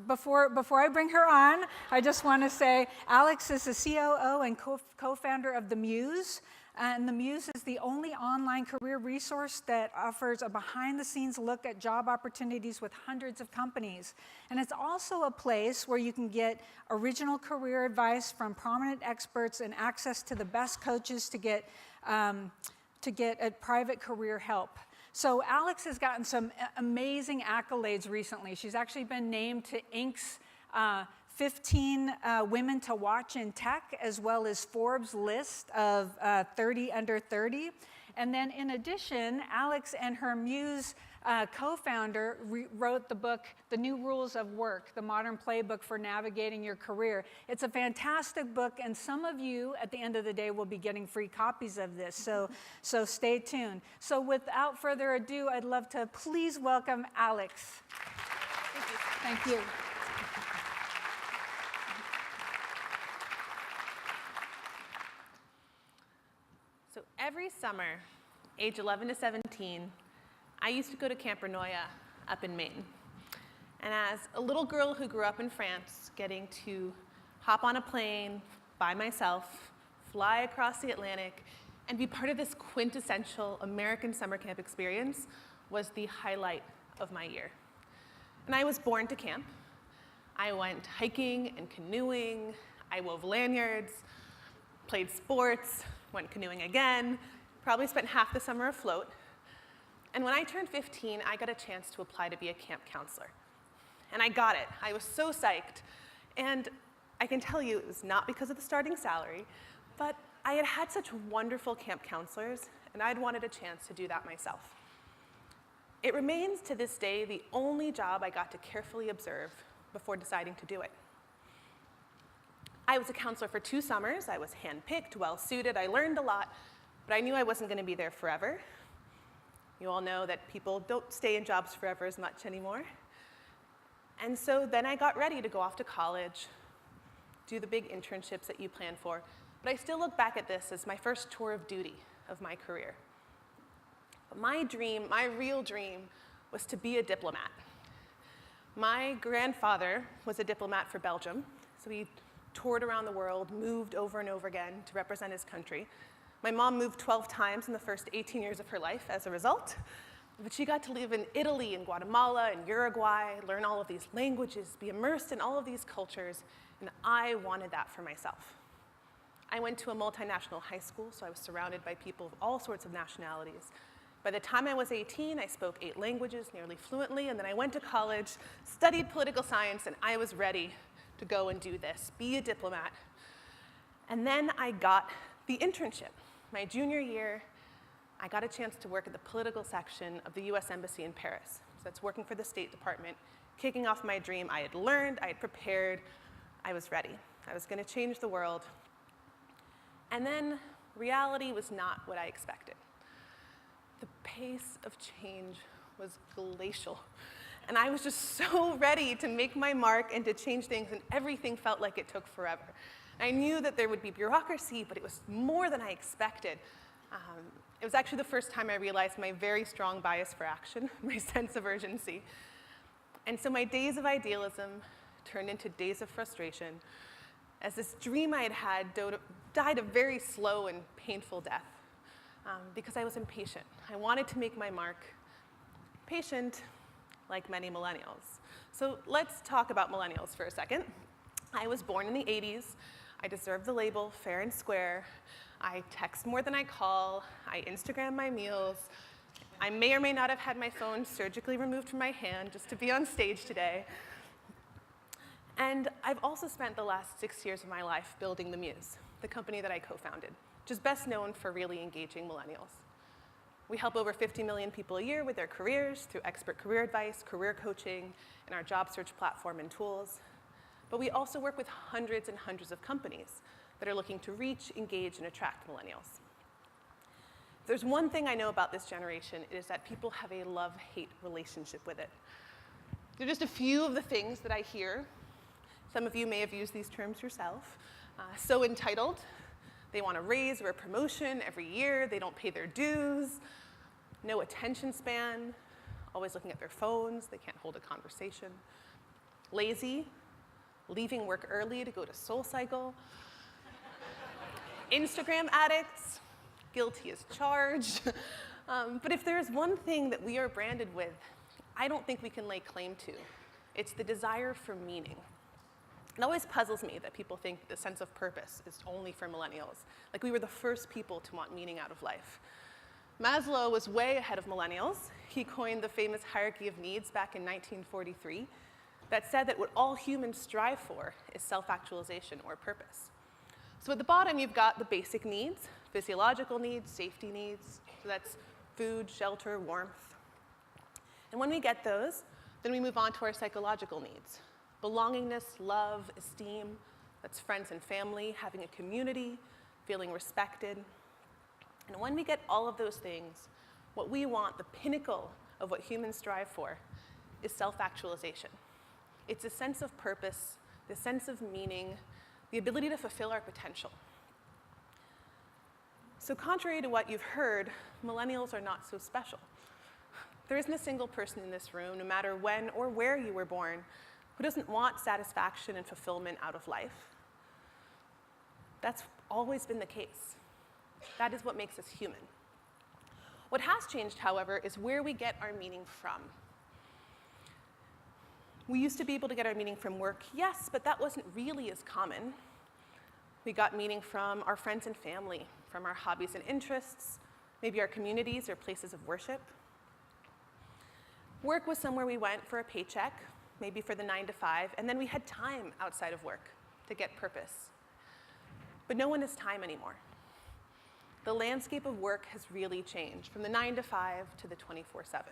Before I bring her on, I just want to say Alex is the COO and co-founder of the Muse. And the Muse is the only online career resource that offers a behind-the-scenes look at job opportunities with hundreds of companies. And it's also a place where you can get original career advice from prominent experts and access to the best coaches to get a private career help. So Alex has gotten some amazing accolades recently. She's actually been named to Inc.'s 15 Women to Watch in Tech, as well as Forbes list of 30 under 30. And then in addition, Alex and her Muse co-founder wrote the book, The New Rules of Work, the modern playbook for navigating your career. It's a fantastic book, and some of you at the end of the day will be getting free copies of this, so stay tuned. So without further ado, I'd love to please welcome Alex. Thank you. So every summer, age 11 to 17, I used to go to Camp Renoya up in Maine. And as a little girl who grew up in France, getting to hop on a plane by myself, fly across the Atlantic, and be part of this quintessential American summer camp experience was the highlight of my year. And I was born to camp. I went hiking and canoeing. I wove lanyards, played sports, went canoeing again, probably spent half the summer afloat. And when I turned 15, I got a chance to apply to be a camp counselor. And I got it. I was so psyched. And I can tell you it was not because of the starting salary, but I had had such wonderful camp counselors, and I'd wanted a chance to do that myself. It remains to this day the only job I got to carefully observe before deciding to do it. I was a counselor for 2 summers. I was handpicked, well-suited. I learned a lot, but I knew I wasn't going to be there forever. You all know that people don't stay in jobs forever as much anymore. And so then I got ready to go off to college, do the big internships that you plan for. But I still look back at this as my first tour of duty of my career. But my dream, my real dream, was to be a diplomat. My grandfather was a diplomat for Belgium, so he toured around the world, moved over and over again to represent his country. My mom moved 12 times in the first 18 years of her life as a result, but she got to live in Italy and Guatemala and Uruguay, learn all of these languages, be immersed in all of these cultures, and I wanted that for myself. I went to a multinational high school, so I was surrounded by people of all sorts of nationalities. By the time I was 18, I spoke 8 languages nearly fluently, and then I went to college, studied political science, and I was ready to go and do this, be a diplomat. And then I got the internship. My junior year, I got a chance to work at the political section of the US Embassy in Paris. So that's working for the State Department, kicking off my dream. I had learned, I had prepared, I was ready. I was going to change the world. And then reality was not what I expected. The pace of change was glacial. And I was just so ready to make my mark and to change things, and everything felt like it took forever. I knew that there would be bureaucracy, but it was more than I expected. It was actually the first time I realized my very strong bias for action, my sense of urgency. And so my days of idealism turned into days of frustration as this dream I had had died a very slow and painful death because I was impatient. I wanted to make my mark. Patient, like many millennials. So let's talk about millennials for a second. I was born in the 80s. I deserve the label fair and square. I text more than I call. I Instagram my meals. I may or may not have had my phone surgically removed from my hand just to be on stage today. And I've also spent the last 6 years of my life building the Muse, the company that I co-founded, which is best known for really engaging millennials. We help over 50 million people a year with their careers through expert career advice, career coaching, and our job search platform and tools. But we also work with hundreds and hundreds of companies that are looking to reach, engage, and attract millennials. If there's one thing I know about this generation, it is that people have a love-hate relationship with it. There are just a few of the things that I hear. Some of you may have used these terms yourself. So entitled. They want a raise or a promotion every year. They don't pay their dues. No attention span. always looking at their phones, they can't hold a conversation. Lazy, leaving work early to go to SoulCycle. Instagram addicts, guilty as charged. But if there's one thing that we are branded with, I don't think we can lay claim to. It's the desire for meaning. It always puzzles me that people think the sense of purpose is only for millennials. Like we were the first people to want meaning out of life. Maslow was way ahead of millennials. He coined the famous hierarchy of needs back in 1943 that said that what all humans strive for is self-actualization or purpose. So at the bottom, you've got the basic needs, physiological needs, safety needs. So that's food, shelter, warmth. And when we get those, then we move on to our psychological needs. Belongingness, love, esteem, that's friends and family, having a community, feeling respected. And when we get all of those things, what we want, the pinnacle of what humans strive for, is self-actualization. It's a sense of purpose, the sense of meaning, the ability to fulfill our potential. So contrary to what you've heard, millennials are not so special. There isn't a single person in this room, no matter when or where you were born, who doesn't want satisfaction and fulfillment out of life. That's always been the case. That is what makes us human. What has changed, however, is where we get our meaning from. We used to be able to get our meaning from work, yes, but that wasn't really as common. We got meaning from our friends and family, from our hobbies and interests, maybe our communities or places of worship. Work was somewhere we went for a paycheck, maybe for the 9 to 5, and then we had time outside of work to get purpose. But no one has time anymore. The landscape of work has really changed from the 9 to 5 to the 24/7.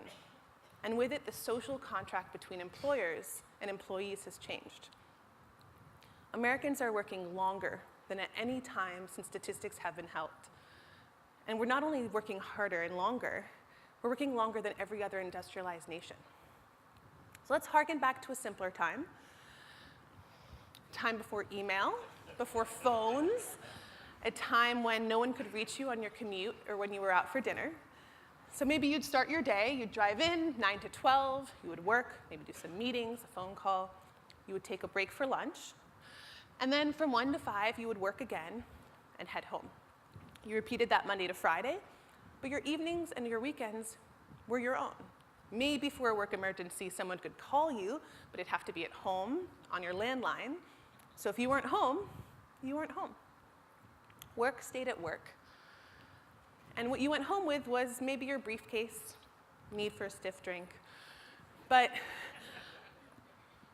And with it, the social contract between employers and employees has changed. Americans are working longer than at any time since statistics have been held. And we're not only working harder and longer, we're working longer than every other industrialized nation. So let's harken back to a simpler time. Time before email, before phones, a time when no one could reach you on your commute or when you were out for dinner. So maybe you'd start your day, you'd drive in, 9 to 12, you would work, maybe do some meetings, a phone call, you would take a break for lunch, and then from 1 to 5, you would work again and head home. You repeated that Monday to Friday, but your evenings and your weekends were your own. Maybe for a work emergency, someone could call you, but it'd have to be at home on your landline. So if you weren't home, you weren't home. Work stayed at work. And what you went home with was maybe your briefcase, need for a stiff drink. But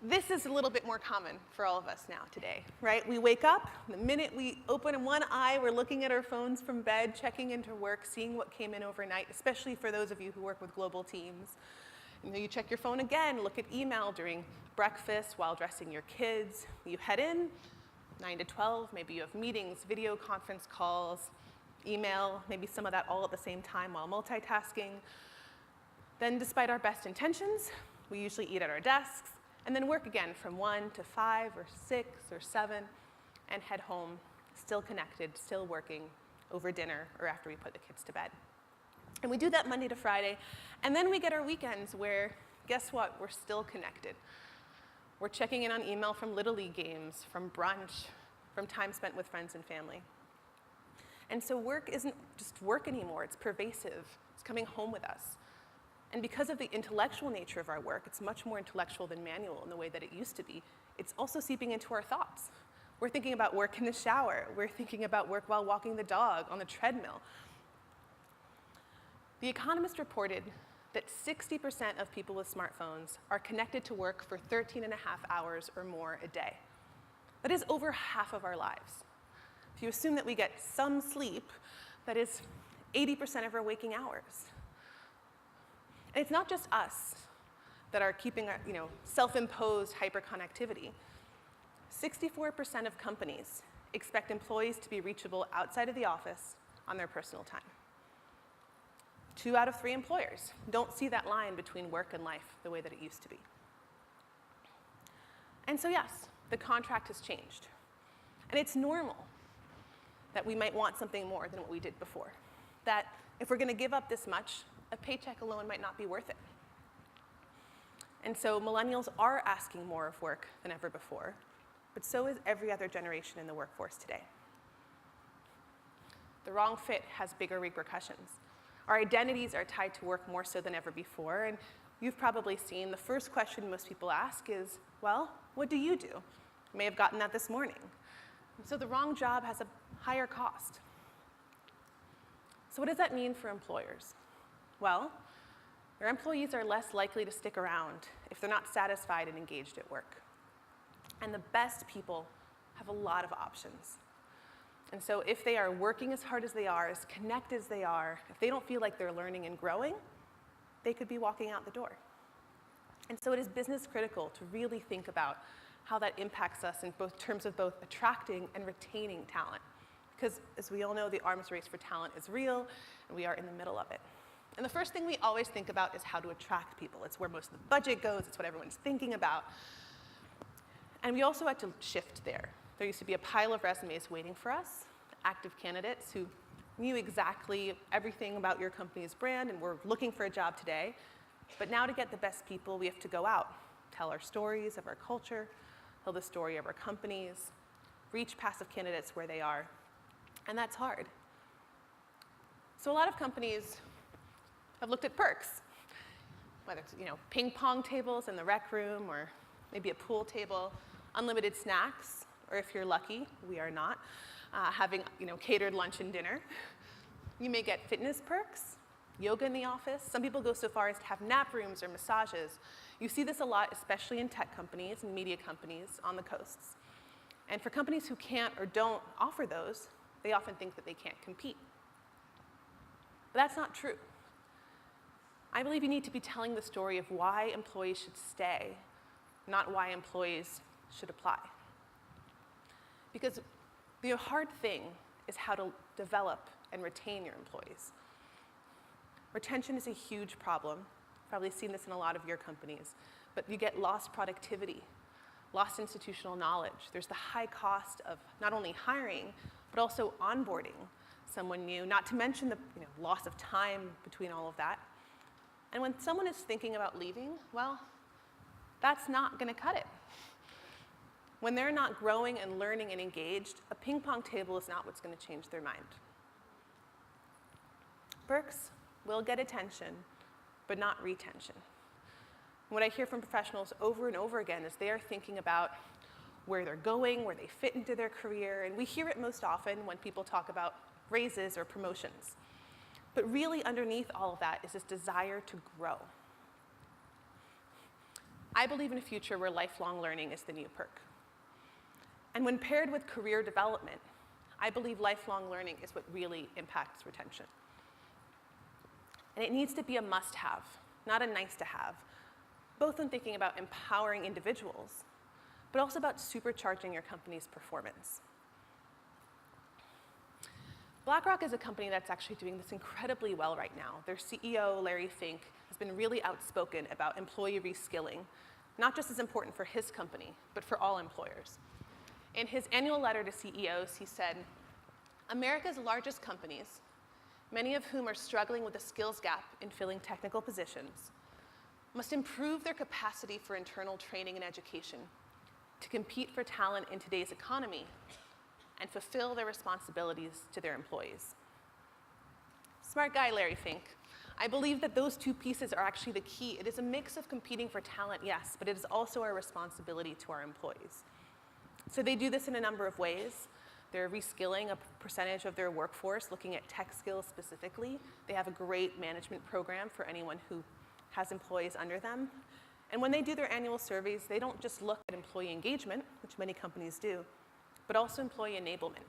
this is a little bit more common for all of us now today, right? We wake up, the minute we open one eye, we're looking at our phones from bed, checking into work, seeing what came in overnight, especially for those of you who work with global teams. You know, you check your phone again, look at email during breakfast while dressing your kids. You head in, 9 to 12, maybe you have meetings, video conference calls, email, maybe some of that all at the same time while multitasking. Then despite our best intentions, we usually eat at our desks, and then work again from 1 to 5 or 6 or 7, and head home, still connected, still working over dinner or after we put the kids to bed. And we do that Monday to Friday, and then we get our weekends where, guess what, we're still connected. We're checking in on email from Little League games, from brunch, from time spent with friends and family. And so work isn't just work anymore, it's pervasive, it's coming home with us. And because of the intellectual nature of our work, it's much more intellectual than manual in the way that it used to be. It's also seeping into our thoughts. We're thinking about work in the shower. We're thinking about work while walking the dog, on the treadmill. The Economist reported that 60% of people with smartphones are connected to work for 13.5 hours or more a day. That is over half of our lives. If you assume that we get some sleep, that is 80% of our waking hours. And it's not just us that are keeping our, self-imposed hyperconnectivity. 64% of companies expect employees to be reachable outside of the office on their personal time. 2 out of 3 employers don't see that line between work and life the way that it used to be. And so yes, the contract has changed. And it's normal that we might want something more than what we did before. That if we're going to give up this much, a paycheck alone might not be worth it. And so millennials are asking more of work than ever before, but so is every other generation in the workforce today. The wrong fit has bigger repercussions. Our identities are tied to work more so than ever before, and you've probably seen the first question most people ask is, well, what do you do? You may have gotten that this morning. So the wrong job has a higher cost. So what does that mean for employers? Well, your employees are less likely to stick around if they're not satisfied and engaged at work. And the best people have a lot of options. And so if they are working as hard as they are, as connected as they are, if they don't feel like they're learning and growing, they could be walking out the door. And so it is business critical to really think about how that impacts us in both terms of both attracting and retaining talent. Because as we all know, the arms race for talent is real, and we are in the middle of it. And the first thing we always think about is how to attract people. It's where most of the budget goes, it's what everyone's thinking about. And we also had to shift there. There used to be a pile of resumes waiting for us, active candidates who knew exactly everything about your company's brand and were looking for a job today. But now to get the best people, we have to go out, tell our stories of our culture, tell the story of our companies, reach passive candidates where they are. And that's hard. So a lot of companies have looked at perks, whether it's ping pong tables in the rec room or maybe a pool table, unlimited snacks, or if you're lucky, we are not, having catered lunch and dinner. You may get fitness perks, yoga in the office. Some people go so far as to have nap rooms or massages. You see this a lot, especially in tech companies and media companies on the coasts. And for companies who can't or don't offer those, they often think that they can't compete. But that's not true. I believe you need to be telling the story of why employees should stay, not why employees should apply. Because the hard thing is how to develop and retain your employees. Retention is a huge problem. You've probably seen this in a lot of your companies. But you get lost productivity, lost institutional knowledge. There's the high cost of not only hiring, but also onboarding someone new, not to mention the loss of time between all of that. And when someone is thinking about leaving, well, that's not going to cut it. When they're not growing and learning and engaged, a ping pong table is not what's going to change their mind. Perks will get attention, but not retention. What I hear from professionals over and over again is they are thinking about where they're going, where they fit into their career, and we hear it most often when people talk about raises or promotions. But really underneath all of that is this desire to grow. I believe in a future where lifelong learning is the new perk. And when paired with career development, I believe lifelong learning is what really impacts retention. And it needs to be a must-have, not a nice-to-have, both when thinking about empowering individuals, but also about supercharging your company's performance. BlackRock is a company that's actually doing this incredibly well right now. Their CEO, Larry Fink, has been really outspoken about employee reskilling, not just as important for his company, but for all employers. In his annual letter to CEOs, he said, America's largest companies, many of whom are struggling with a skills gap in filling technical positions, must improve their capacity for internal training and education to compete for talent in today's economy and fulfill their responsibilities to their employees. Smart guy, Larry Fink. I believe that those two pieces are actually the key. It is a mix of competing for talent, yes, but it is also our responsibility to our employees. So they do this in a number of ways. They're reskilling a percentage of their workforce, looking at tech skills specifically. They have a great management program for anyone who has employees under them. And when they do their annual surveys, they don't just look at employee engagement, which many companies do, but also employee enablement.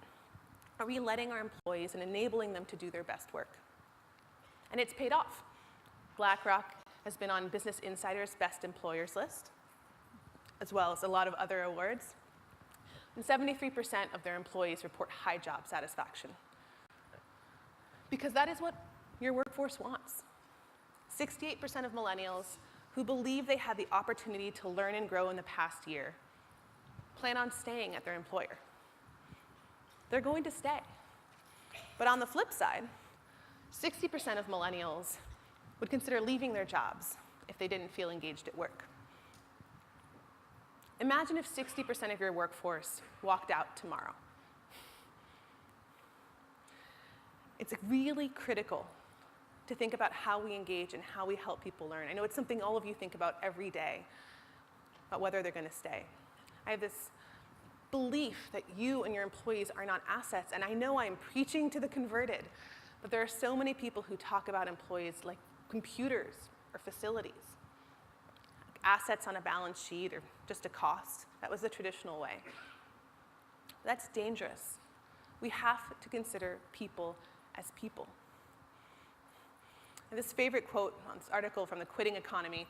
Are we letting our employees and enabling them to do their best work? And it's paid off. BlackRock has been on Business Insider's Best Employers list, as well as a lot of other awards. And 73% of their employees report high job satisfaction. Because that is what your workforce wants. 68% of millennials who believe they had the opportunity to learn and grow in the past year plan on staying at their employer. They're going to stay. But on the flip side, 60% of millennials would consider leaving their jobs if they didn't feel engaged at work. Imagine if 60% of your workforce walked out tomorrow. It's really critical to think about how we engage and how we help people learn. I know it's something all of you think about every day, about whether they're going to stay. I have this belief that you and your employees are not assets, and I know I'm preaching to the converted, but there are so many people who talk about employees like computers or facilities, like assets on a balance sheet or just a cost. That was the traditional way. That's dangerous. We have to consider people as people. And this favorite quote on this article from the Quitting Economy: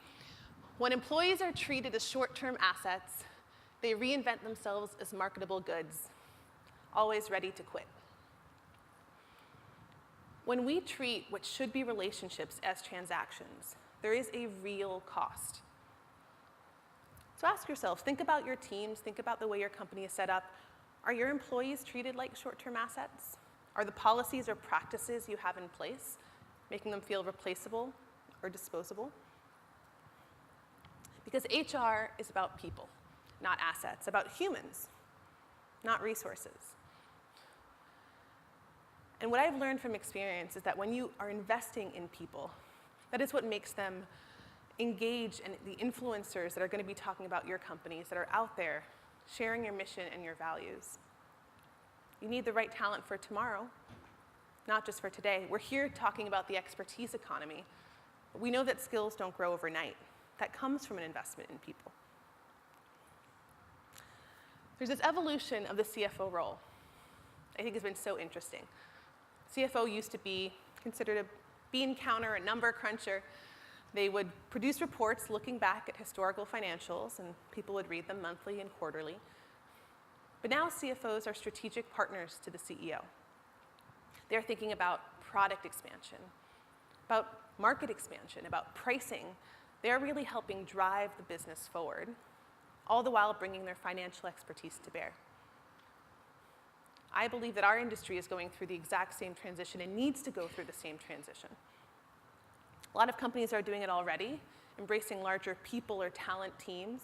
when employees are treated as short-term assets, they reinvent themselves as marketable goods, always ready to quit. When we treat what should be relationships as transactions, there is a real cost. So ask yourself, think about your teams, think about the way your company is set up. Are your employees treated like short-term assets? Are the policies or practices you have in place making them feel replaceable or disposable? Because HR is about people, not assets, about humans, not resources. And what I've learned from experience is that when you are investing in people, that is what makes them engage in the influencers that are going to be talking about your companies, that are out there sharing your mission and your values. You need the right talent for tomorrow, not just for today. We're here talking about the expertise economy. But we know that skills don't grow overnight. That comes from an investment in people. There's this evolution of the CFO role I think has been so interesting. CFO used to be considered a bean counter, a number cruncher. They would produce reports looking back at historical financials, and people would read them monthly and quarterly. But now CFOs are strategic partners to the CEO. They're thinking about product expansion, about market expansion, about pricing. They're really helping drive the business forward, all the while bringing their financial expertise to bear. I believe that our industry is going through the exact same transition and needs to go through the same transition. A lot of companies are doing it already, embracing larger people or talent teams,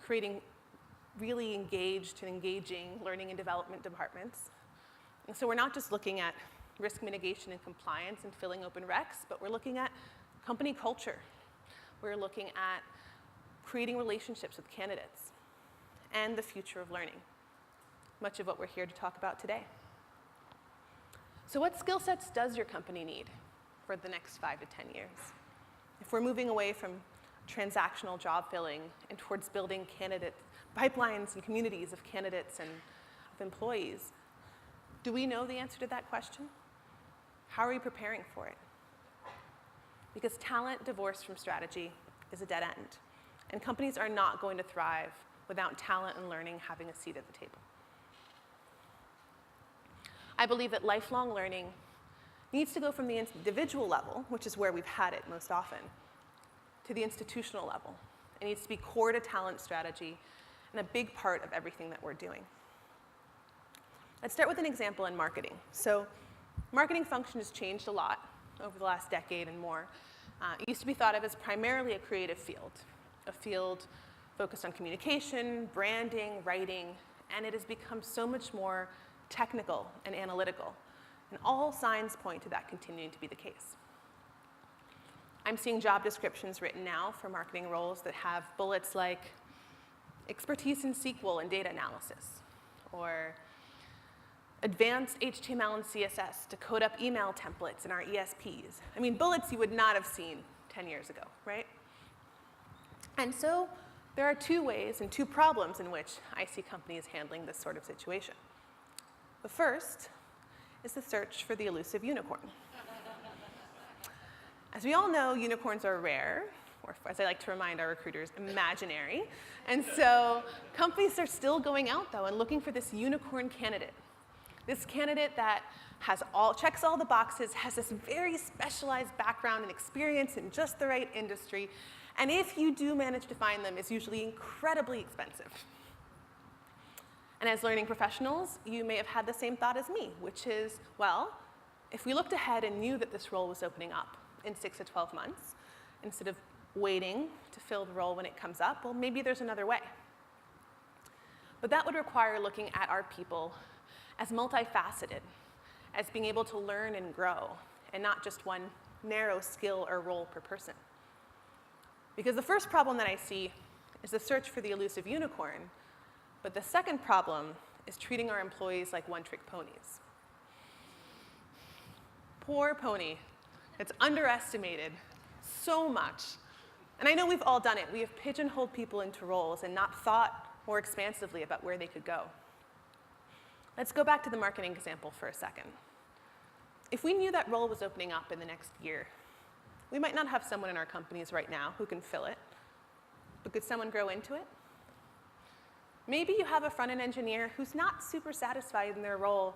creating really engaged and engaging learning and development departments. And so we're not just looking at risk mitigation and compliance and filling open recs, but we're looking at company culture. We're looking at creating relationships with candidates and the future of learning, much of what we're here to talk about today. So what skill sets does your company need for the next 5 to 10 years? If we're moving away from transactional job filling and towards building candidate pipelines and communities of candidates and of employees, do we know the answer to that question? How are we preparing for it? Because talent divorced from strategy is a dead end, and companies are not going to thrive without talent and learning having a seat at the table. I believe that lifelong learning needs to go from the individual level, which is where we've had it most often, to the institutional level. It needs to be core to talent strategy and a big part of everything that we're doing. Let's start with an example in marketing. So marketing function has changed a lot over the last decade and more. It used to be thought of as primarily a creative field, a field focused on communication, branding, writing, and it has become so much more technical and analytical. And all signs point to that continuing to be the case. I'm seeing job descriptions written now for marketing roles that have bullets like expertise in SQL and data analysis, or advanced HTML and CSS to code up email templates in our ESPs. I mean, bullets you would not have seen 10 years ago, right? And so there are two ways and two problems in which I see companies handling this sort of situation. The first is the search for the elusive unicorn. As we all know, unicorns are rare, or as I like to remind our recruiters, imaginary. And so companies are still going out, though, and looking for this unicorn candidate. This candidate that checks all the boxes, has this very specialized background and experience in just the right industry, and if you do manage to find them, is usually incredibly expensive. And as learning professionals, you may have had the same thought as me, which is, well, if we looked ahead and knew that this role was opening up in 6 to 12 months, instead of waiting to fill the role when it comes up, well, maybe there's another way. But that would require looking at our people as multifaceted, as being able to learn and grow, and not just one narrow skill or role per person. Because the first problem that I see is the search for the elusive unicorn, but the second problem is treating our employees like one-trick ponies. Poor pony. It's underestimated so much. And I know we've all done it. We have pigeonholed people into roles and not thought more expansively about where they could go. Let's go back to the marketing example for a second. If we knew that role was opening up in the next year, we might not have someone in our companies right now who can fill it, but could someone grow into it? Maybe you have a front-end engineer who's not super satisfied in their role,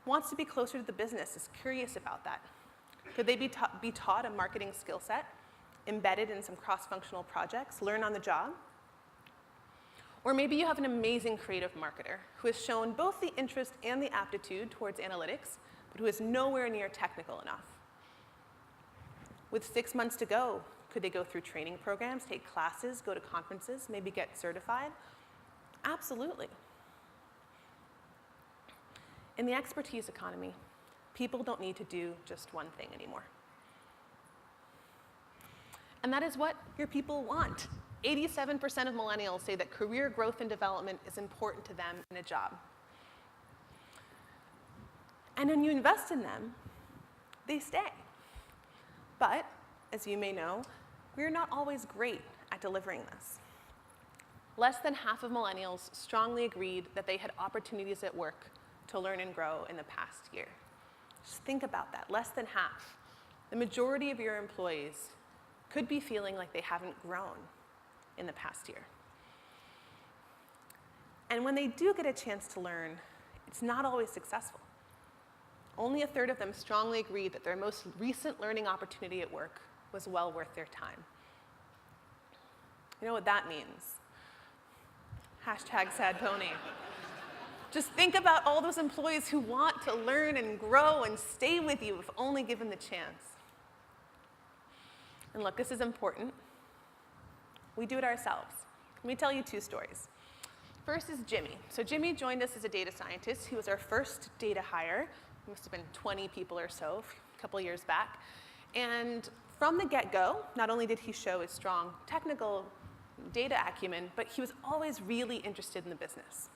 wants to be closer to the business, is curious about that. Could they be taught a marketing skill set, embedded in some cross-functional projects, learn on the job? Or maybe you have an amazing creative marketer who has shown both the interest and the aptitude towards analytics, but who is nowhere near technical enough. With 6 months to go, could they go through training programs, take classes, go to conferences, maybe get certified? Absolutely. In the expertise economy, people don't need to do just one thing anymore. And that is what your people want. 87% of millennials say that career growth and development is important to them in a job. And when you invest in them, they stay. But, as you may know, we're not always great at delivering this. Less than half of millennials strongly agreed that they had opportunities at work to learn and grow in the past year. Just think about that, less than half. The majority of your employees could be feeling like they haven't grown in the past year. And when they do get a chance to learn, it's not always successful. Only a third of them strongly agreed that their most recent learning opportunity at work was well worth their time. You know what that means? Hashtag sad pony. Just think about all those employees who want to learn and grow and stay with you if only given the chance. And look, this is important. We do it ourselves. Let me tell you 2 stories. First is Jimmy. So Jimmy joined us as a data scientist. He was our first data hire. It must have been 20 people or so a couple years back. And from the get-go, not only did he show his strong technical data acumen, but he was always really interested in the business.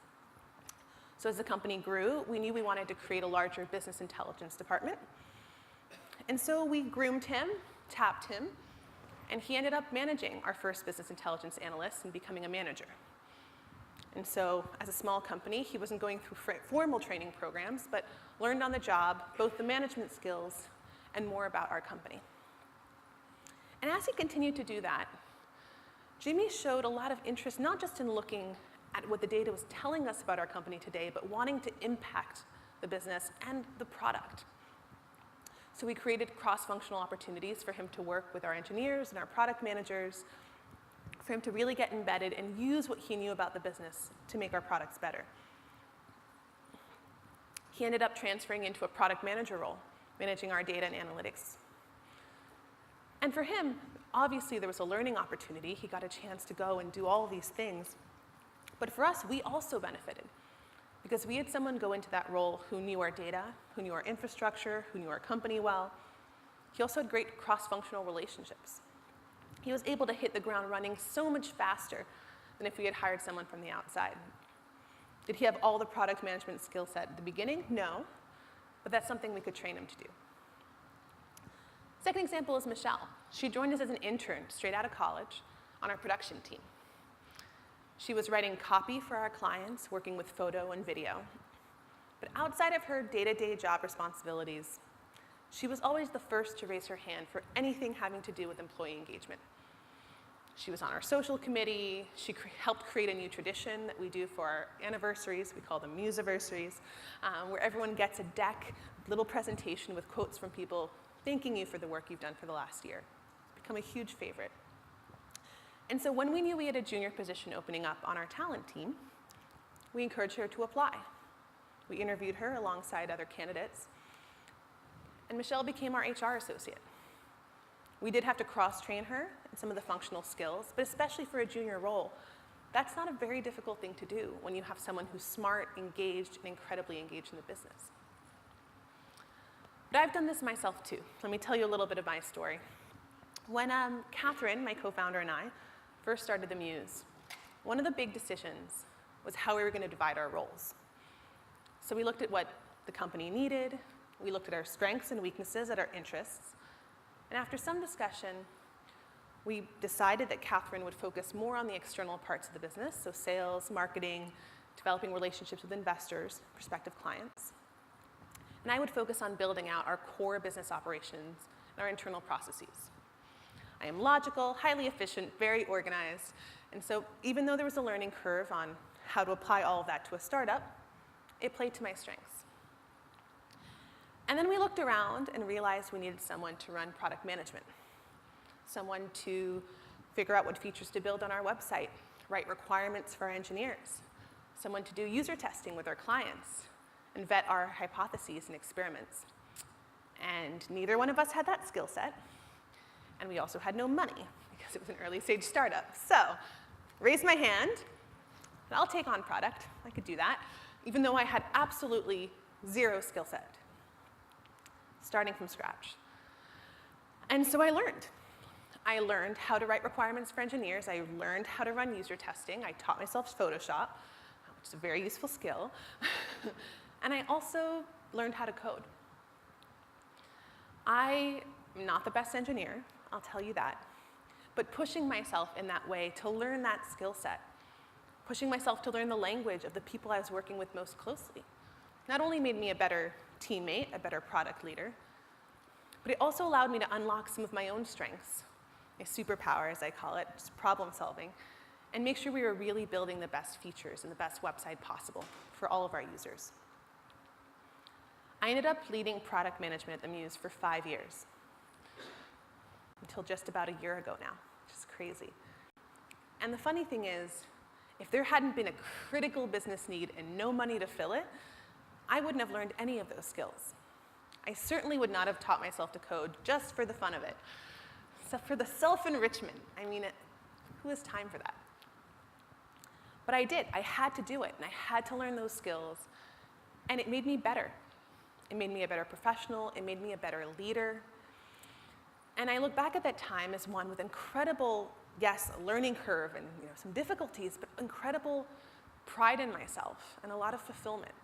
So as the company grew, we knew we wanted to create a larger business intelligence department. And so we groomed him, tapped him, and he ended up managing our first business intelligence analyst and becoming a manager. And so as a small company, he wasn't going through formal training programs, but learned on the job both the management skills and more about our company. And as he continued to do that, Jimmy showed a lot of interest, not just in looking at what the data was telling us about our company today, but wanting to impact the business and the product. So we created cross-functional opportunities for him to work with our engineers and our product managers, for him to really get embedded and use what he knew about the business to make our products better. He ended up transferring into a product manager role, managing our data and analytics. And for him, obviously there was a learning opportunity. He got a chance to go and do all these things. But for us, we also benefited, because we had someone go into that role who knew our data, who knew our infrastructure, who knew our company well. He also had great cross-functional relationships. He was able to hit the ground running so much faster than if we had hired someone from the outside. Did he have all the product management skill set at the beginning? No, but that's something we could train him to do. Second example is Michelle. She joined us as an intern straight out of college on our production team. She was writing copy for our clients, working with photo and video. But outside of her day-to-day job responsibilities, she was always the first to raise her hand for anything having to do with employee engagement. She was on our social committee. She helped create a new tradition that we do for our anniversaries. We call them Muse-iversarieswhere everyone gets a deck, little presentation with quotes from people thanking you for the work you've done for the last year. It's become a huge favorite. And so when we knew we had a junior position opening up on our talent team, we encouraged her to apply. We interviewed her alongside other candidates, and Michelle became our HR associate. We did have to cross-train her in some of the functional skills, but especially for a junior role, That's not a very difficult thing to do when you have someone who's smart, engaged, and incredibly engaged in the business. But I've done this myself too. Let me tell you a little bit of my story. When Catherine, my co-founder, and I first started the Muse, one of the big decisions was how we were going to divide our roles. So we looked at what the company needed, we looked at our strengths and weaknesses, at our interests, and after some discussion, we decided that Catherine would focus more on the external parts of the business, so sales, marketing, developing relationships with investors, prospective clients. And I would focus on building out our core business operations and our internal processes. I am logical, highly efficient, very organized, and so even though there was a learning curve on how to apply all of that to a startup, it played to my strengths. And then we looked around and realized we needed someone to run product management, someone to figure out what features to build on our website, write requirements for our engineers, someone to do user testing with our clients, and vet our hypotheses and experiments. And neither one of us had that skill set, and we also had no money because it was an early stage startup. So, raise my hand, and I'll take on product. I could do that, even though I had absolutely zero skill set, starting from scratch. And so I learned. I learned how to write requirements for engineers. I learned how to run user testing. I taught myself Photoshop, which is a very useful skill. And I also learned how to code. I am not the best engineer, I'll tell you that. But pushing myself in that way to learn that skill set, pushing myself to learn the language of the people I was working with most closely, not only made me a better teammate, a better product leader, but it also allowed me to unlock some of my own strengths, my superpower, as I call it, just problem solving, and make sure we were really building the best features and the best website possible for all of our users. I ended up leading product management at the Muse for 5 years, until just about a year ago now, which is crazy. And the funny thing is, if there hadn't been a critical business need and no money to fill it, I wouldn't have learned any of those skills. I certainly would not have taught myself to code just for the fun of it. So for the self-enrichment, I mean, who has time for that? But I did. I had to do it, and I had to learn those skills, and it made me better. It made me a better professional. It made me a better leader. And I look back at that time as one with incredible, yes, a learning curve and some difficulties, but incredible pride in myself and a lot of fulfillment.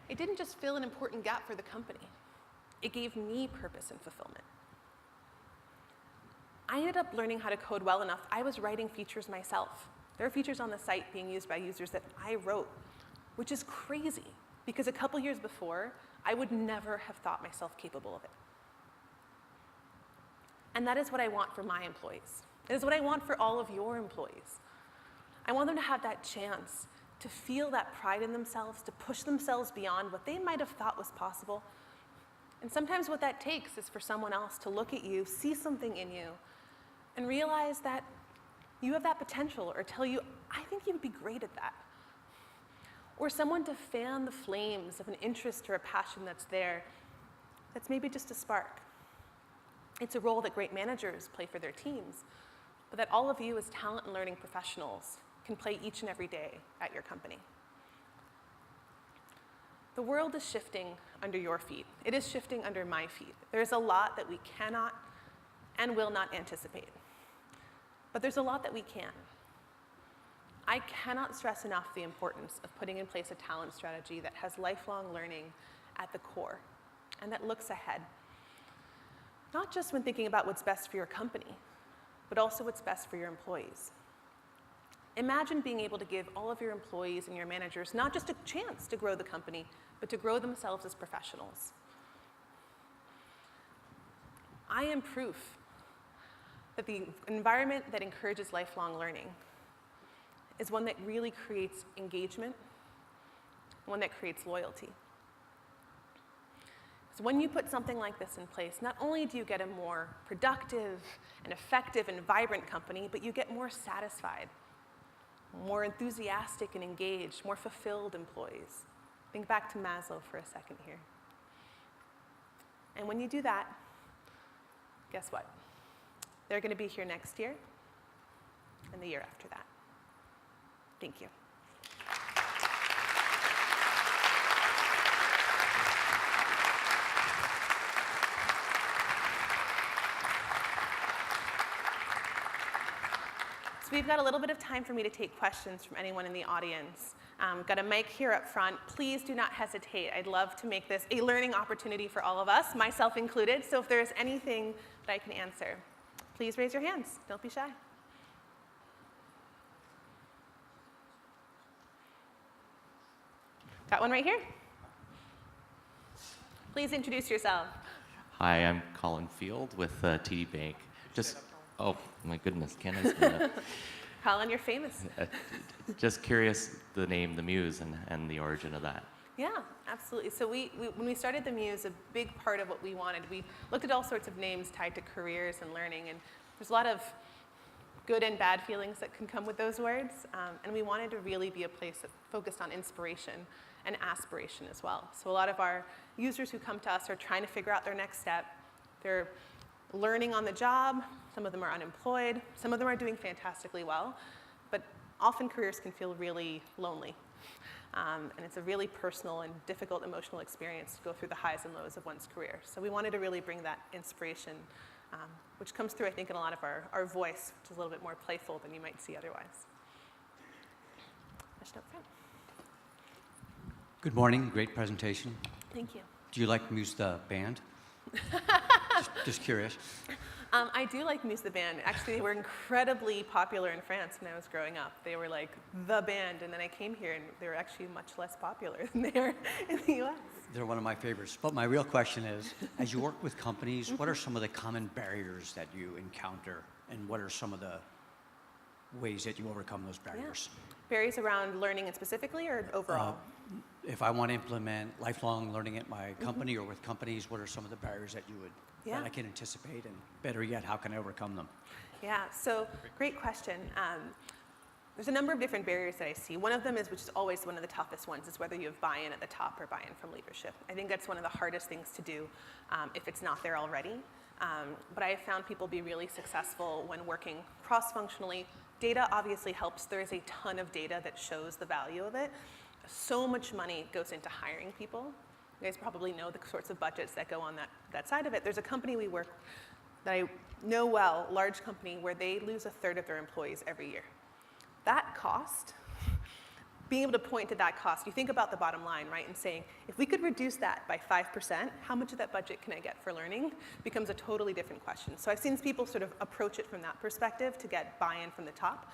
It didn't just fill an important gap for the company. It gave me purpose and fulfillment. I ended up learning how to code well enough, I was writing features myself. There are features on the site being used by users that I wrote, which is crazy, because a couple years before, I would never have thought myself capable of it. And that is what I want for my employees. It is what I want for all of your employees. I want them to have that chance to feel that pride in themselves, to push themselves beyond what they might have thought was possible. And sometimes what that takes is for someone else to look at you, see something in you, and realize that you have that potential, or tell you, I think you would be great at that. Or someone to fan the flames of an interest or a passion that's there, that's maybe just a spark. It's a role that great managers play for their teams, but that all of you as talent and learning professionals can play each and every day at your company. The world is shifting under your feet. It is shifting under my feet. There's a lot that we cannot and will not anticipate, but there's a lot that we can. I cannot stress enough the importance of putting in place a talent strategy that has lifelong learning at the core and that looks ahead. Not just when thinking about what's best for your company, but also what's best for your employees. Imagine being able to give all of your employees and your managers not just a chance to grow the company, but to grow themselves as professionals. I am proof that the environment that encourages lifelong learning is one that really creates engagement, one that creates loyalty. So when you put something like this in place, not only do you get a more productive and effective and vibrant company, but you get more satisfied, more enthusiastic and engaged, more fulfilled employees. Think back to Maslow for a second here. And when you do that, guess what? They're going to be here next year, and the year after that. Thank you. So we've got a little bit of time for me to take questions from anyone in the audience. Got a mic here up front. Please do not hesitate. I'd love to make this a learning opportunity for all of us, myself included. So if there's anything that I can answer, please raise your hands. Don't be shy. Got one right here. Please introduce yourself. Hi, I'm Colin Field with TD Bank. Oh my goodness, can I say that? Colin, you're famous. Just curious, the name, the Muse, and the origin of that. Yeah, absolutely. So when we started the Muse, a big part of what we wanted, we looked at all sorts of names tied to careers and learning, and there's a lot of good and bad feelings that can come with those words, and we wanted to really be a place that focused on inspiration and aspiration as well. So a lot of our users who come to us are trying to figure out their next step. They're learning on the job, some of them are unemployed, some of them are doing fantastically well, but often careers can feel really lonely. And it's a really personal and difficult emotional experience to go through the highs and lows of one's career. So we wanted to really bring that inspiration, which comes through, I think, in a lot of our voice, which is a little bit more playful than you might see otherwise. Question up front. Good morning, great presentation. Thank you. Do you like Muse the band? just curious. I do like Muse the band. Actually, they were incredibly popular in France when I was growing up. They were like the band, and then I came here and they were actually much less popular than they are in the US. They're one of my favorites. But my real question is, as you work with companies, what are some of the common barriers that you encounter, and what are some of the ways that you overcome those barriers? Yeah. Barriers around learning specifically or overall? If I want to implement lifelong learning at my company or with companies, what are some of the barriers that that I can anticipate, and better yet, how can I overcome them? Yeah, so great question. There's a number of different barriers that I see. One of them is, which is always one of the toughest ones, is whether you have buy-in at the top or buy-in from leadership. I think that's one of the hardest things to do if it's not there already. But I have found people be really successful when working cross-functionally. Data obviously helps. There is a ton of data that shows the value of it. So much money goes into hiring people. You guys probably know the sorts of budgets that go on that side of it. There's a company we work that I know well, large company, where they lose a third of their employees every year. That cost, being able to point to that cost, you think about the bottom line, right, and saying, if we could reduce that by 5%, how much of that budget can I get for learning, becomes a totally different question. So I've seen people sort of approach it from that perspective to get buy-in from the top.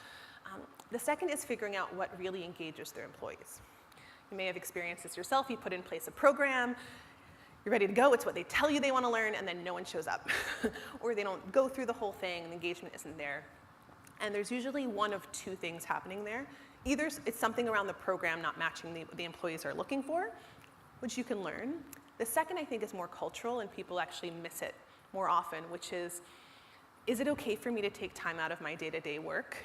The second is figuring out what really engages their employees. You may have experienced this yourself. You put in place a program, you're ready to go, it's what they tell you they want to learn, and then no one shows up. Or they don't go through the whole thing and the engagement isn't there. And there's usually one of two things happening there. Either it's something around the program not matching the employees are looking for, which you can learn. The second, I think, is more cultural, and people actually miss it more often, which is it okay for me to take time out of my day-to-day work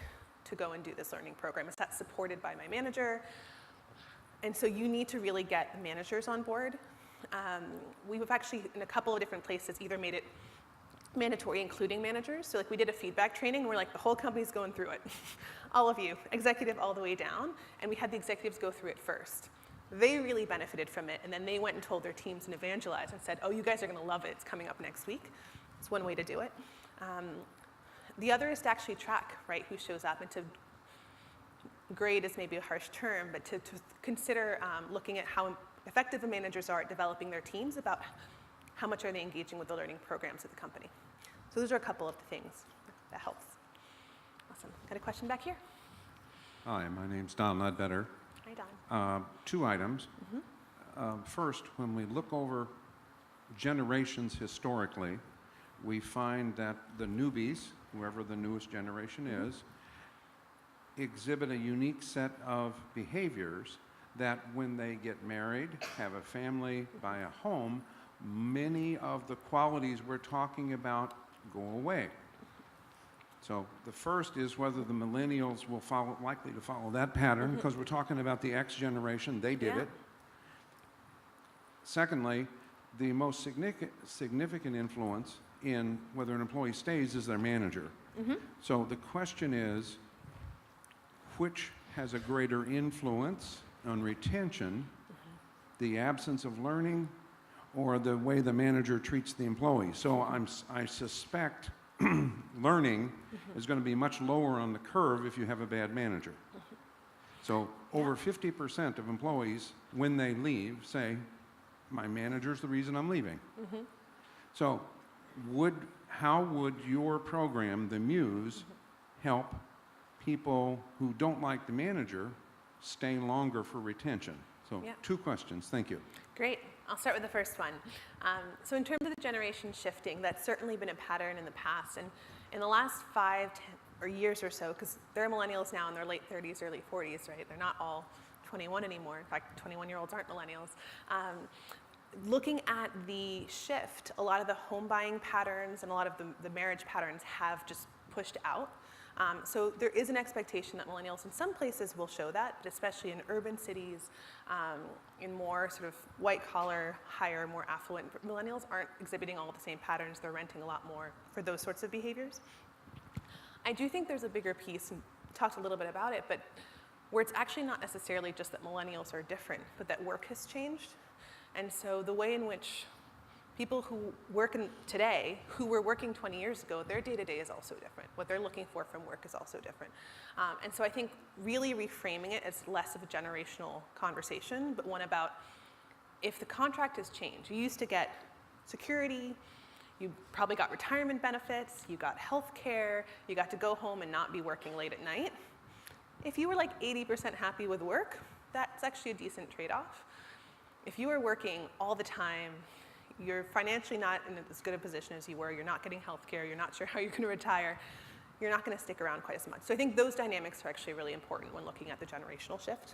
to go and do this learning program? Is that supported by my manager? And so you need to really get managers on board. We've actually, in a couple of different places, either made it mandatory, including managers. So like we did a feedback training, and we're like, the whole company's going through it. All of you, executive all the way down. And we had the executives go through it first. They really benefited from it, and then they went and told their teams and evangelized and said, oh, you guys are gonna love it, it's coming up next week. It's one way to do it. The other is to actually track, right, who shows up, and to grade is maybe a harsh term, but to consider looking at how effective the managers are at developing their teams, about how much are they engaging with the learning programs at the company. So those are a couple of the things that helps. Awesome. Got a question back here? Hi, my name's Don Ledbetter. Hi, Don. Two items. First, when we look over generations historically, we find that the newbies, whoever the newest generation is, exhibit a unique set of behaviors that when they get married, have a family, buy a home, many of the qualities we're talking about go away. So the first is whether the millennials will likely to follow that pattern, because we're talking about the X generation, they did it. Secondly, the most significant influence in whether an employee stays is their manager. So the question is, which has a greater influence on retention, the absence of learning, or the way the manager treats the employee. So I suspect learning is going to be much lower on the curve if you have a bad manager. So over 50% of employees, when they leave, say, my manager's the reason I'm leaving. So how would your program, the Muse, help people who don't like the manager stay longer for retention? So 2 questions. Thank you. Great. I'll start with the first one. So in terms of the generation shifting, that's certainly been a pattern in the past. And in the last 5 years or so, because they're millennials now in their late 30s, early 40s, right? They're not all 21 anymore. In fact, 21-year-olds aren't millennials. Looking at the shift, a lot of the home buying patterns and a lot of the marriage patterns have just pushed out. So there is an expectation that millennials in some places will show that, but especially in urban cities, in more sort of white-collar, higher, more affluent, millennials aren't exhibiting all the same patterns. They're renting a lot more for those sorts of behaviors. I do think there's a bigger piece, and talked a little bit about it, but where it's actually not necessarily just that millennials are different, but that work has changed. And so the way in which people who work today, who were working 20 years ago, their day-to-day is also different. What they're looking for from work is also different. And so I think really reframing it as less of a generational conversation, but one about if the contract has changed. You used to get security, you probably got retirement benefits, you got health care, you got to go home and not be working late at night. If you were like 80% happy with work, that's actually a decent trade-off. If you are working all the time, you're financially not in as good a position as you were, you're not getting health care, you're not sure how you're going to retire, you're not going to stick around quite as much. So I think those dynamics are actually really important when looking at the generational shift.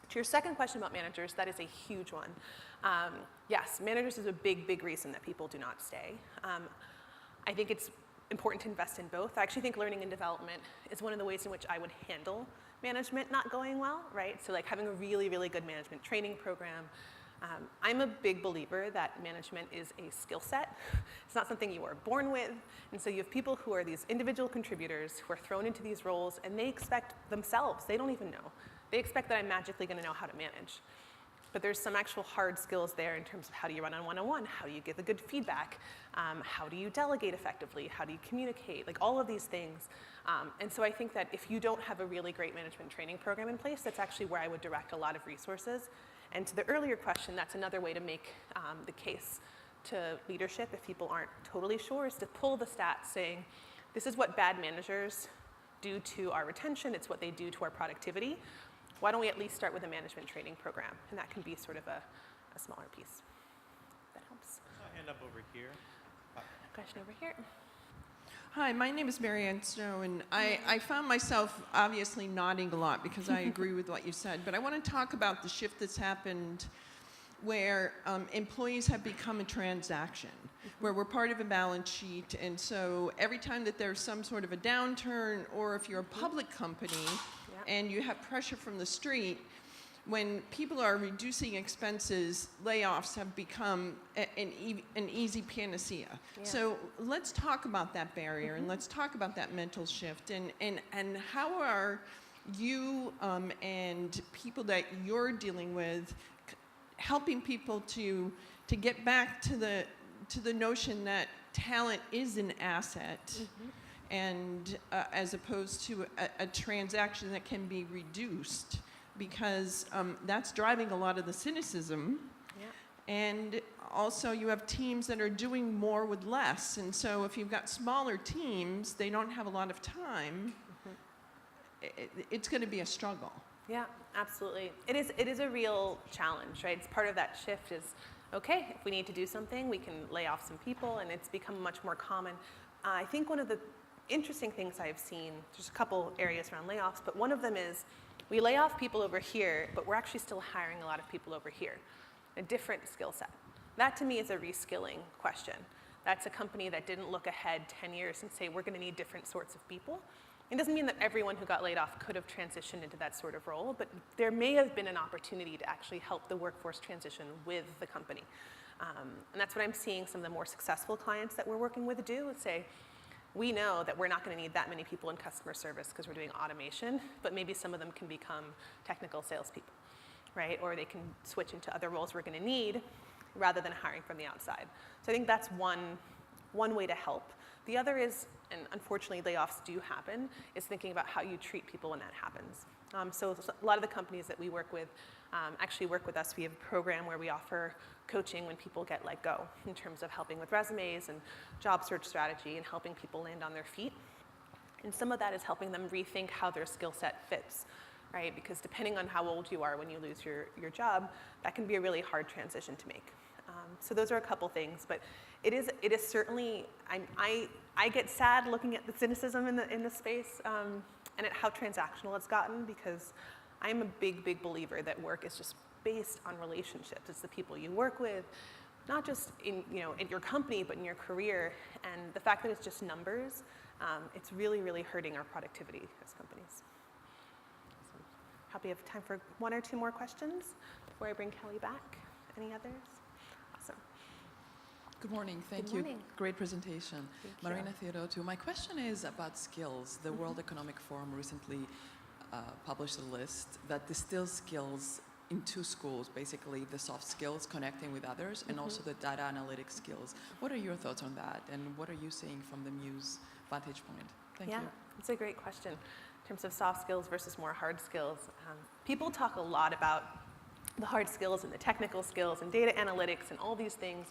To your second question about managers, that is a huge one. Yes, managers is a big, big reason that people do not stay. I think it's important to invest in both. I actually think learning and development is one of the ways in which I would handle management not going well, right? So like having a really, really good management training program. I'm a big believer that management is a skill set. It's not something you are born with. And so you have people who are these individual contributors who are thrown into these roles and they expect themselves, they don't even know. They expect that I'm magically going to know how to manage. But there's some actual hard skills there in terms of how do you run on one-on-one, how do you give the good feedback, how do you delegate effectively, how do you communicate, like all of these things. And so I think that if you don't have a really great management training program in place, that's actually where I would direct a lot of resources. And to the earlier question, that's another way to make the case to leadership, if people aren't totally sure, is to pull the stats saying, this is what bad managers do to our retention, it's what they do to our productivity. Why don't we at least start with a management training program? And that can be sort of a smaller piece. That helps. I'll hand up over here. Question over here. Hi, my name is Mary Ann Snow, and I found myself obviously nodding a lot because I agree with what you said, but I want to talk about the shift that's happened where employees have become a transaction, where we're part of a balance sheet, and so every time that there's some sort of a downturn, or if you're a public company and you have pressure from the street, when people are reducing expenses, layoffs have become an easy panacea. Yeah. So let's talk about that barrier, and let's talk about that mental shift, and how are you and people that you're dealing with helping people to get back to the notion that talent is an asset, and as opposed to a transaction that can be reduced, because that's driving a lot of the cynicism. Yeah. And also you have teams that are doing more with less, and so if you've got smaller teams, they don't have a lot of time, it's going to be a struggle. Yeah, absolutely. It is a real challenge, right? It's part of that shift is, okay, if we need to do something, we can lay off some people, and it's become much more common. I think one of the interesting things I've seen, there's a couple areas around layoffs, but one of them is we lay off people over here, but we're actually still hiring a lot of people over here, a different skill set. That to me is a reskilling question. That's a company that didn't look ahead 10 years and say, we're going to need different sorts of people. It doesn't mean that everyone who got laid off could have transitioned into that sort of role, but there may have been an opportunity to actually help the workforce transition with the company. And that's what I'm seeing some of the more successful clients that we're working with do, is say, we know that we're not going to need that many people in customer service because we're doing automation, but maybe some of them can become technical salespeople, right? Or they can switch into other roles we're going to need rather than hiring from the outside. So I think that's one way to help. The other is, and unfortunately layoffs do happen, is thinking about how you treat people when that happens. So a lot of the companies that we work with actually work with us. We have a program where we offer coaching when people get let go in terms of helping with resumes and job search strategy and helping people land on their feet. And some of that is helping them rethink how their skill set fits, right? Because depending on how old you are when you lose your job, that can be a really hard transition to make. So those are a couple things, but it is certainly, I get sad looking at the cynicism in the space and at how transactional it's gotten, because I'm a big believer that work is just based on relationships. It's the people you work with, not just in your company, but in your career. And the fact that it's just numbers, it's really hurting our productivity as companies. So, probably have time for one or two more questions before I bring Kelly back. Any others? Awesome. Good morning. Thank Good you. morning. Great presentation. Thank you. Marina Theodotou. My question is about skills. The World Economic Forum recently published a list that distills skills in two schools, basically the soft skills, connecting with others, and also the data analytics skills. What are your thoughts on that, and what are you seeing from the Muse vantage point? Thank you. Yeah, it's a great question. In terms of soft skills versus more hard skills, people talk a lot about the hard skills and the technical skills and data analytics and all these things,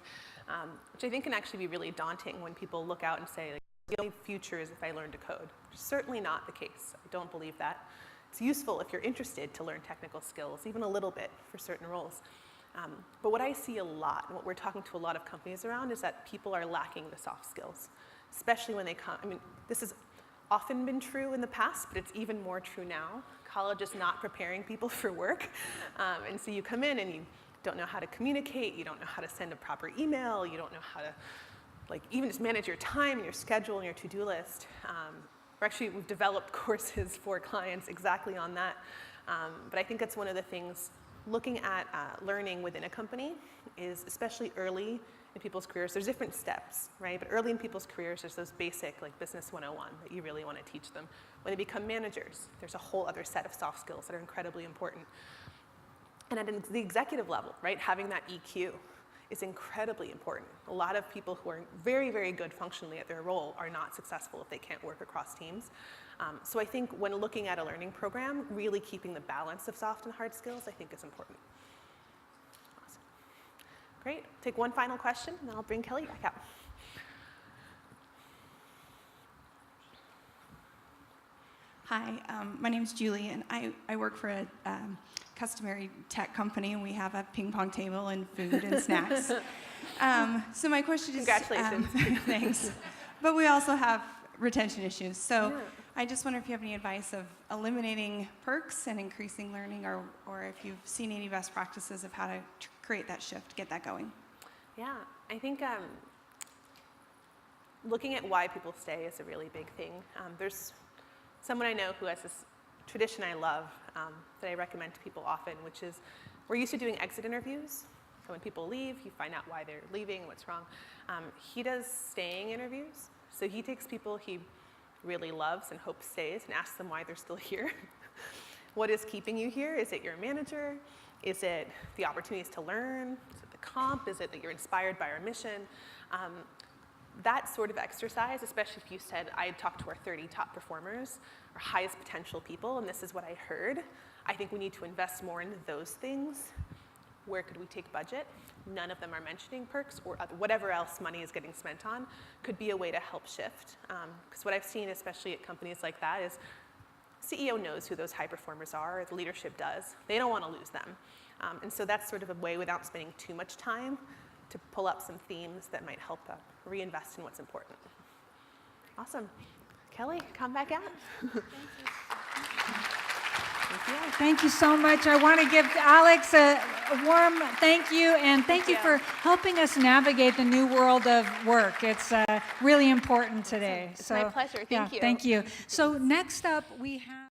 which I think can actually be really daunting when people look out and say, like, the only future is if I learn to code. Certainly not the case. I don't believe that. It's useful if you're interested to learn technical skills, even a little bit for certain roles. But what I see a lot, and what we're talking to a lot of companies around, is that people are lacking the soft skills, especially when they come. I mean, this has often been true in the past, but it's even more true now. College is not preparing people for work. And so you come in and you don't know how to communicate, you don't know how to send a proper email, you don't know how to, like, even just manage your time and your schedule and your to-do list. We've developed courses for clients exactly on that. But I think that's one of the things, looking at learning within a company is, especially early in people's careers, there's different steps, right? But early in people's careers, there's those basic, like, business 101 that you really want to teach them. When they become managers, there's a whole other set of soft skills that are incredibly important. And at the executive level, right, having that EQ is incredibly important. A lot of people who are very good functionally at their role are not successful if they can't work across teams. So I think when looking at a learning program, really keeping the balance of soft and hard skills, I think, is important. Awesome. Great. Take one final question, and then I'll bring Kelly back out. Hi, my name's Julie, and I work for a customary tech company, and we have a ping pong table and food and snacks. So my question is... Congratulations. Thanks. But we also have retention issues. So I just wonder if you have any advice of eliminating perks and increasing learning, or if you've seen any best practices of how to create that shift, get that going. Yeah, I think looking at why people stay is a really big thing. There's someone I know who has this tradition I love that I recommend to people often, which is, we're used to doing exit interviews. So when people leave, you find out why they're leaving, what's wrong. He does staying interviews. So he takes people he really loves and hopes stays and asks them why they're still here. What is keeping you here? Is it your manager? Is it the opportunities to learn? Is it the comp? Is it that you're inspired by our mission? That sort of exercise, especially if you said, I talked to our 30 top performers, our highest potential people, and this is what I heard, I think we need to invest more into those things. Where could we take budget? None of them are mentioning perks, or whatever else money is getting spent on could be a way to help shift. Because what I've seen, especially at companies like that, is CEO knows who those high performers are, the leadership does. They don't want to lose them. And so that's sort of a way, without spending too much time, to pull up some themes that might help reinvest in what's important. Awesome. Kelly, come back out. Thank you so much. I want to give Alex a warm thank you, and thank you for helping us navigate the new world of work. It's really important today. It's my pleasure. Thank you. Thank you. So next up, we have...